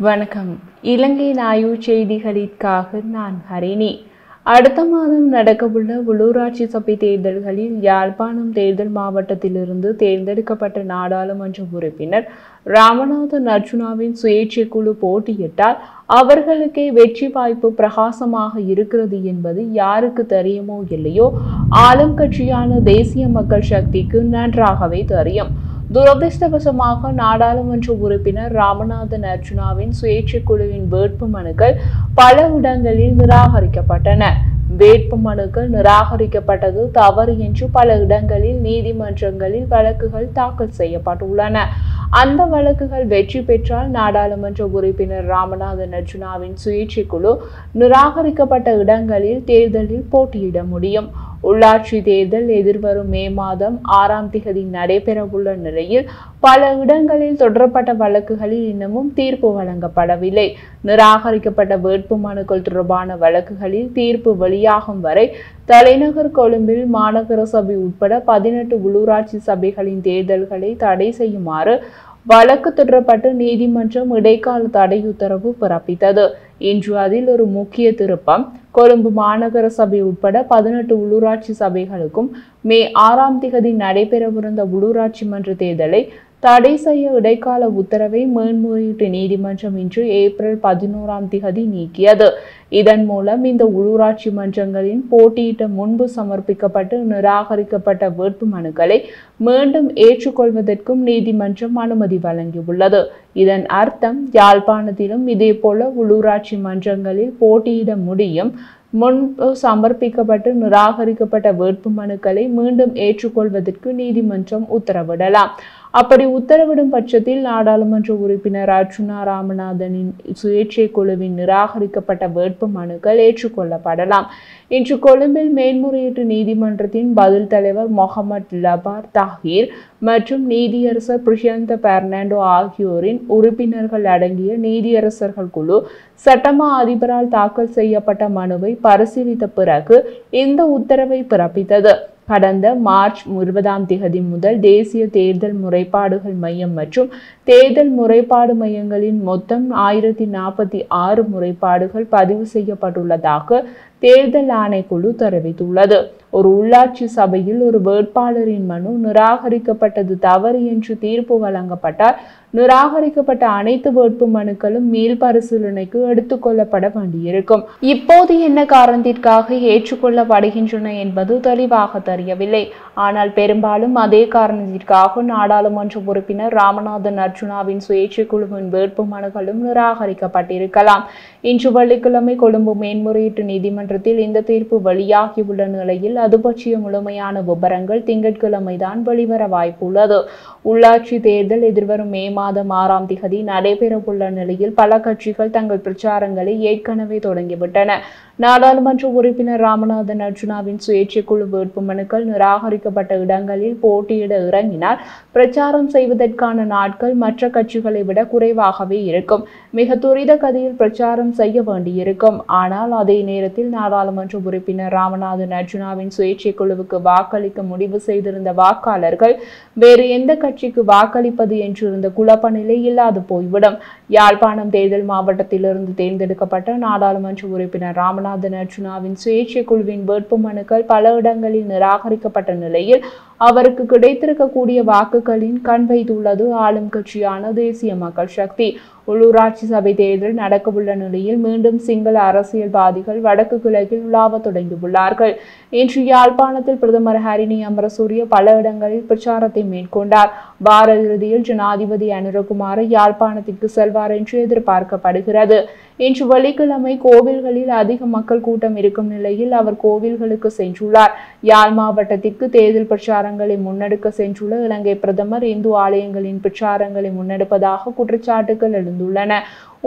வணக்கம். இலங்கை நாயு செய்திகளுக்காக நான் ஹரிணி. அடுத்த மாதம் நடக்கவுள்ள உள்ளூராட்சி சபை தேர்தல்களில் யாழ்ப்பாணம் தேர்தல் மாவட்டத்திலிருந்து தேர்ந்தெடுக்கப்பட்ட நாடாளுமன்ற உறுப்பினர் ராமநாதன் அர்ச்சுனாவின் சுயேட்சை குழு போட்டியிட்டால் அவர்களுக்கே வெற்றி வாய்ப்பு பிரகாசமாக இருக்கிறது என்பது யாருக்கு தெரியுமோ இல்லையோ, ஆளும் கட்சியான தேசிய மக்கள் சக்திக்கு நன்றாகவே தெரியும். துரதிருஷ்டவசமாக நாடாளுமன்ற உறுப்பினர் ராமநாதன் அர்ச்சுனாவின் சுயேட்சை குழுவின் வேட்பு மனுக்கள் பல இடங்களில் நிராகரிக்கப்பட்டன. வேட்பு மனுக்கள் நிராகரிக்கப்பட்டது தவறு என்று பல இடங்களில் நீதிமன்றங்களில் வழக்குகள் தாக்கல் செய்யப்பட்டுள்ளன. அந்த வழக்குகள் வெற்றி பெற்றால் நாடாளுமன்ற உறுப்பினர் ராமநாதன் அர்ச்சுனாவின் சுயேட்சை குழு நிராகரிக்கப்பட்ட இடங்களில் தேர்தலில் போட்டியிட முடியும். உள்ளாட்சி தேர்தல் எதிர்வரும் மே மாதம் 6ஆம் தேதி நடைபெறவுள்ள நிலையில் பல இடங்களில் தொடரப்பட்ட வழக்குகளில் இன்னமும் தீர்ப்பு வழங்கப்படவில்லை. நிராகரிக்கப்பட்ட வேட்பு மனுக்கள் தொடர்பான வழக்குகளில் தீர்ப்பு வெளியாகும் வரை தலைநகர் கொழும்பில் மாநகர சபை உட்பட 18 உள்ளூராட்சி சபைகளின் தேர்தல்களை தடை செய்யுமாறு வழக்கு தொடரப்பட்டு நீதிமன்றம் இடைக்கால தடை உத்தரவு பிறப்பித்தது. இன்று அதில் ஒரு முக்கிய திருப்பம். கொழும்பு மாநகர சபை உட்பட 18 உள்ளூராட்சி சபைகளுக்கும் மே 6ஆம் தேதி நடைபெறவிருந்த உள்ளூராட்சி மன்ற தேர்தலை தடை செய்ய இடைக்கால உத்தரவை மேன்முறையீட்டு நீதிமன்றம் இன்று ஏப்ரல் 11ஆம் தேதி நீக்கியது. இதன் மூலம் இந்த உள்ளூராட்சி மன்றங்களின் போட்டியிட்ட முன்பு சமர்ப்பிக்கப்பட்டு நிராகரிக்கப்பட்ட வேட்பு மனுக்களை மீண்டும் ஏற்றுக்கொள்வதற்கும் நீதிமன்றம் அனுமதி வழங்கியுள்ளது. இதன் அர்த்தம் யாழ்ப்பாணத்திலும் இதேபோல உள்ளூராட்சி மன்றங்களில் போட்டியிட முடியும். முன்பு சமர்ப்பிக்கப்பட்டு நிராகரிக்கப்பட்ட வேட்பு மனுக்களை மீண்டும் ஏற்றுக்கொள்வதற்கு நீதிமன்றம் உத்தரவிடலாம். அப்படி உத்தரவிடும் பட்சத்தில் நாடாளுமன்ற உறுப்பினர் அர்ச்சுனா ராமநாதனின் சுயேட்சை குழுவின் நிராகரிக்கப்பட்ட வேட்பு மனுக்கள் ஏற்றுக்கொள்ளப்படலாம். இன்று கொழும்பில் மேன்முறையீட்டு நீதிமன்றத்தின் பதில் தலைவர் மொஹமட் லபார் தாஹீர் மற்றும் நீதியரசர் பிரியந்த பெர்னாண்டோ ஆகியோரின் உறுப்பினர்கள் அடங்கிய நீதியரசர்கள் குழு சட்டமா அதிபரால் தாக்கல் செய்யப்பட்ட மனுவை பரிசீலித்த பிறகு இந்த உத்தரவை பிறப்பித்தது. கடந்த மார்ச் 20ஆம் தேதி முதல் தேசிய தேர்தல் முறைப்பாடுகள் மையம் மற்றும் தேர்தல் முறைப்பாடு மையங்களின் மொத்தம் 1046 முறைப்பாடுகள் பதிவு செய்யப்பட்டுள்ளதாக தேர்தல் ஆணைக்குழு தெரிவித்துள்ளது. ஒரு உள்ளாட்சி சபையில் ஒரு வேட்பாளரின் மனு நிராகரிக்கப்பட்டது தவறு என்று தீர்ப்பு வழங்கப்பட்டால் நிராகரிக்கப்பட்ட அனைத்து வேட்பு மனுக்களும் மீள் பரிசீலனைக்கு எடுத்துக்கொள்ளப்பட வேண்டியிருக்கும். இப்போது என்ன காரணத்திற்காக ஏற்றுக்கொள்ளப்படுகின்றன என்பது தெளிவாக தெரியவில்லை. ஆனால் பெரும்பாலும் அதே காரணத்திற்காக நாடாளுமன்ற உறுப்பினர் ராமநாதன் அர்ச்சுனாவின் சுயேட்சை குழுவின் வேட்பு மனுக்களும் நிராகரிக்கப்பட்டிருக்கலாம். இன்று வெள்ளிக்கிழமை கொழும்பு மேன்முறையீட்டு நீதிமன்றத்தில் இந்த தீர்ப்பு வெளியாகியுள்ள நிலையில் அது பற்றிய முழுமையான விபரங்கள் திங்கட்கிழமைதான் வெளிவர வாய்ப்புள்ளது. உள்ளாட்சி தேர்தல் எதிர்வரும் மே மாதம் 6ஆம் தேதி நடைபெறவுள்ள நிலையில் பல கட்சிகள் தங்கள் பிரச்சாரங்களை ஏற்கனவே தொடங்கிவிட்டன. நாடாளுமன்ற உறுப்பினர் ராமநாதன் அர்ச்சுனாவின் சுயேட்சை குழு வேட்பு மனுக்கள் நிராகரிக்கப்பட்ட இடங்களில் போட்டியிட இறங்கினால் பிரச்சாரம் செய்வதற்கான நாட்கள் மற்ற கட்சிகளை விட குறைவாகவே இருக்கும். மிக துரித கதியில் பிரச்சாரம் செய்ய வேண்டியிருக்கும். ஆனால் அதே நேரத்தில் நாடாளுமன்ற உறுப்பினர் ராமநாதன் அர்ச்சுனாவின் சுயேட்சை குழுவுக்கு வாக்களிக்க முடிவு செய்திருந்த வாக்காளர்கள் வேறு எந்த கட்சிக்கு வாக்களிப்பது என்றிருந்த குழப்ப நிலை இல்லாது போய்விடும். யாழ்ப்பாணம் தேர்தல் மாவட்டத்திலிருந்து தேர்ந்தெடுக்கப்பட்ட நாடாளுமன்ற உறுப்பினர் ராமநாதன் அர்ச்சுனாவின் சுயேட்சை குழுவின் வேட்பு மனுக்கள் பல இடங்களில் நிராகரிக்கப்பட்ட நிலையில் அவருக்கு கிடைத்திருக்கக்கூடிய வாக்குகளின் கண் வைத்துள்ளது ஆளும் கட்சியான தேசிய மக்கள் சக்தி. உள்ளூராட்சி சபை தேர்தல் நடக்கவுள்ள நிலையில் மீண்டும் சிங்கள அரசியல்வாதிகள் வடக்கு கிழக்கில் உலாவ தொடங்கியுள்ளார்கள். இன்று யாழ்ப்பாணத்தில் பிரதமர் ஹரிணி அமரசூரிய பல இடங்களில் பிரச்சாரத்தை மேற்கொண்டார். வார இறுதியில் ஜனாதிபதி அனுரகுமார யாழ்ப்பாணத்திற்கு செல்வார் என்று எதிர்பார்க்கப்படுகிறது. இன்று வெள்ளிக்கிழமை கோவில்களில் அதிக மக்கள் கூட்டம் இருக்கும் நிலையில் அவர் கோவில்களுக்கு சென்றுள்ளார். யாழ் மாவட்டத்திற்கு தேர்தல் பிரச்சாரங்களை முன்னெடுக்க சென்றுள்ள இலங்கை பிரதமர் இந்து ஆலயங்களின் பிரச்சாரங்களை முன்னெடுப்பதாக குற்றச்சாட்டுகள் எழுந்துள்ளன.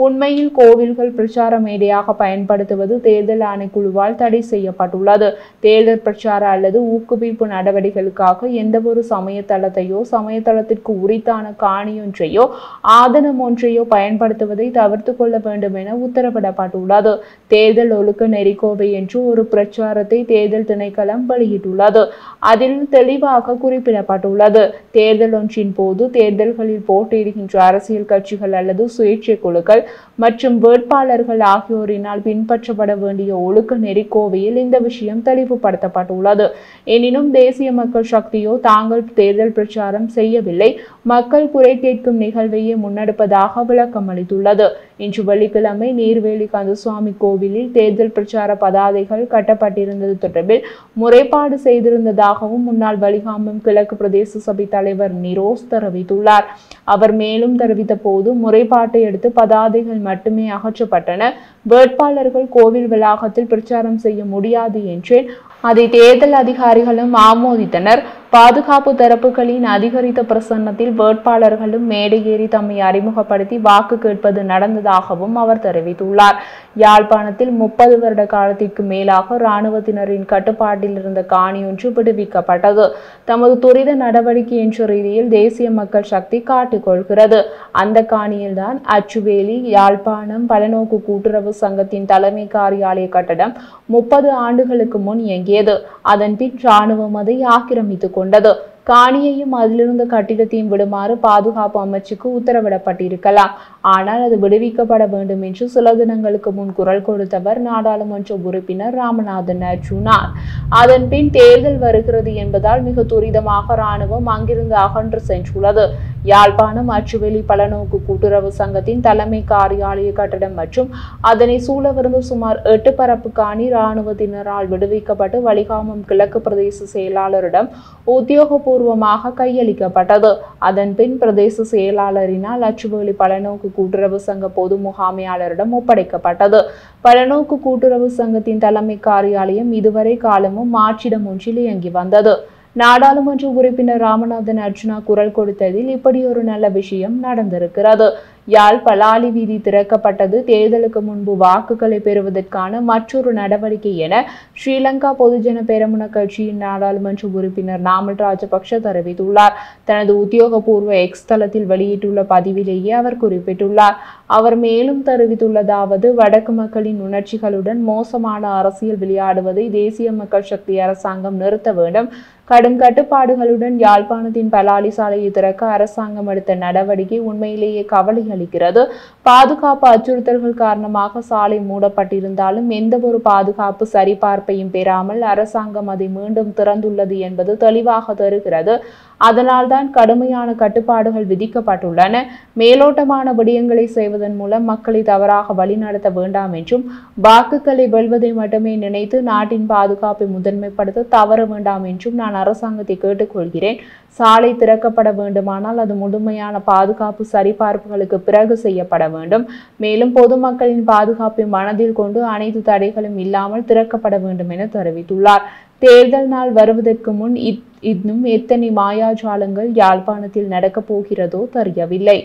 உண்மையில் கோவில்கள் பிரச்சார மேடையாக பயன்படுத்துவது தேர்தல் ஆணைக்குழுவால் தடை செய்யப்பட்டுள்ளது. தேர்தல் பிரச்சார அல்லது ஊக்குவிப்பு நடவடிக்கைகளுக்காக எந்தவொரு சமயத்தளத்தையோ சமயத்தளத்திற்கு உரித்தான காணியொன்றையோ ஆதனம் ஒன்றையோ பயன்படுத்துவதை தவிர்த்து கொள்ள வேண்டும் என உத்தரவிடப்பட்டுள்ளது. தேர்தல் ஒழுக்க நெறிக்கோவை என்று ஒரு பிரச்சாரத்தை தேர்தல் திணைக்களம் வெளியிட்டுள்ளது. அதில் தெளிவாக குறிப்பிடப்பட்டுள்ளது. தேர்தல் ஒன்றின் போது தேர்தல்களில் போட்டியிடுகின்ற அரசியல் கட்சிகள் அல்லது சுயேட்சை குழுக்கள் அதிகாரிகள் மற்றும் வேட்பாளர்கள் ஆகியோரினால் பின்பற்றப்பட வேண்டிய ஒழுக்க நெறிக்கோவையில் இந்த விஷயம் தெளிவுபடுத்தப்பட்டுள்ளது. எனினும் தேசிய மக்கள் சக்தியோ தாங்கள் தேர்தல் பிரச்சாரம் செய்யவில்லை, மக்கள் குறை கேட்கும் நிகழ்வையே முன்னெடுப்பதாக விளக்கம் அளித்துள்ளது. இன்று வெள்ளிக்கிழமை நீர்வேலி கந்தசுவாமி கோவிலில் தேர்தல் பிரச்சார பதாதைகள் கட்டப்பட்டிருந்தது தொடர்பில் முறைப்பாடு செய்திருந்ததாகவும் முன்னாள் வலிகாமம் கிழக்கு பிரதேச சபை தலைவர் நிரோஸ் தெரிவித்துள்ளார். அவர் மேலும் தெரிவித்த போது, முறைப்பாட்டை அடுத்து பதாதைகள் மட்டுமே அகற்றப்பட்டன. வேட்பாளர்கள் கோவில் வளாகத்தில் பிரச்சாரம் செய்ய முடியாது என்றேன். அதை தேர்தல் அதிகாரிகளும் ஆமோதித்தனர். பாதுகாப்பு தரப்புகளின் அதிகரித்த பிரசன்னத்தில் வேட்பாளர்களும் மேடை ஏறி தம்மை அறிமுகப்படுத்தி வாக்கு கேட்பது நடந்ததாகவும் அவர் தெரிவித்துள்ளார். யாழ்ப்பாணத்தில் 30 வருட காலத்திற்கு மேலாக இராணுவத்தினரின் கட்டுப்பாட்டில் இருந்த காணியொன்று விடுவிக்கப்பட்டது. தமது துரித நடவடிக்கை என்ற ரீதியில் தேசிய மக்கள் சக்தி காட்டிக்கொள்கிறது. அந்த காணியில்தான் அச்சுவேலி யாழ்ப்பாணம் பலநோக்கு கூட்டுறவு சங்கத்தின் தலைமை காரியாலய கட்டடம் 30 ஆண்டுகளுக்கு முன் இயங்கியது. அதன் பின் இராணுவம் அதை ஆக்கிரமித்துக் கொண்டது. காணியையும் அதிலிருந்த கட்டிடத்தையும் விடுமாறு பாதுகாப்பு அமைச்சுக்கு உத்தரவிடப்பட்டிருக்கலாம். ஆனால் அது விடுவிக்கப்பட வேண்டும் என்று சில தினங்களுக்கு முன் குரல் கொடுத்தவர் நாடாளுமன்ற உறுப்பினர் ராமநாதன் அர்ஜுனா. அதன் பின் தேர்தல் வருகிறது என்பதால் மிக துரிதமாக இராணுவம் அங்கிருந்து அகன்று சென்றுள்ளது. யாழ்ப்பாணம் அச்சுவேலி பலநோக்கு கூட்டுறவு சங்கத்தின் தலைமை காரியாலய கட்டடம் மற்றும் அதனை சூழவிருந்த சுமார் 8 பரப்பு காணி இராணுவத்தினரால் விடுவிக்கப்பட்டு வலிகாமம் கிழக்கு பிரதேச செயலாளரிடம் உத்தியோகபூர்வமாக கையளிக்கப்பட்டது. அதன் பின் பிரதேச செயலாளரினால் அச்சுவேலி பலநோக்கு கூட்டுறவு சங்க பொது முகாமையாளரிடம் ஒப்படைக்கப்பட்டது. பலநோக்கு கூட்டுறவு சங்கத்தின் தலைமை காரியாலயம் இதுவரை காலமும் மாற்றிடம் ஒன்றில் இயங்கி வந்தது. நாடாளுமன்ற உறுப்பினர் ராமநாதன் அர்ஜுனா குரல் கொடுத்ததில் இப்படி ஒரு நல்ல விஷயம் நடந்திருக்கிறது. யாழ் பலாலி வீதி திறக்கப்பட்டது தேர்தலுக்கு முன்பு வாக்குகளை பெறுவதற்கான மற்றொரு நடவடிக்கை என ஸ்ரீலங்கா பொதுஜன பெரமுன கட்சியின் நாடாளுமன்ற உறுப்பினர் நாமல் ராஜபக்ஷ தெரிவித்துள்ளார். தனது உத்தியோகபூர்வ எக்ஸ் தளத்தில் வெளியிட்டுள்ள பதிவிலேயே அவர் குறிப்பிட்டுள்ளார். அவர் மேலும் தெரிவித்துள்ளதாவது, வடக்கு மக்களின் உணர்ச்சிகளுடன் மோசமான அரசியல் விளையாடுவதை தேசிய மக்கள் சக்தி அரசாங்கம் நிறுத்த வேண்டும். கடும் கட்டுப்பாடுகளுடன் யாழ்ப்பாணத்தின் பலாலி சாலையை திறக்க அரசாங்கம் எடுத்த நடவடிக்கை உண்மையிலேயே கவலை அளிக்கிறது. பாதுகாப்பு அச்சுறுத்தல்கள் காரணமாக சாலை மூடப்பட்டிருந்தாலும் எந்த ஒரு பாதுகாப்பு சரிபார்ப்பையும் பெறாமல் அரசாங்கம் அதை மீண்டும் திறந்துள்ளது என்பது தெளிவாக தெரிகிறது. அதனால்தான் கடுமையான கட்டுப்பாடுகள் விதிக்கப்பட்டுள்ளன. மேலோட்டமான விடயங்களை செய்வதன் மூலம் மக்களை தவறாக வழிநடத்த வேண்டாம் என்றும் வாக்குகளை வெல்வதை மட்டுமே நினைத்து நாட்டின் பாதுகாப்பை முதன்மைப்படுத்த தவற வேண்டாம் என்றும் நான் அரசாங்கத்தை கேட்டுக்கொள்கிறேன். சாலை திறக்கப்பட வேண்டுமானால் அது முழுமையான பாதுகாப்பு சரிபார்ப்புகளுக்கு பிறகு செய்யப்பட வேண்டும். மேலும் பொதுமக்களின் பாதுகாப்பை மனதில் கொண்டு அனைத்து தடைகளும் இல்லாமல் திறக்கப்பட வேண்டும் என தெரிவித்துள்ளார். தேர்தல் நாள் வருவதற்கு முன் இன்னும் எத்தனை மாயாஜாலங்கள் யாழ்ப்பாணத்தில் நடக்கப் போகிறதோ தெரியவில்லை.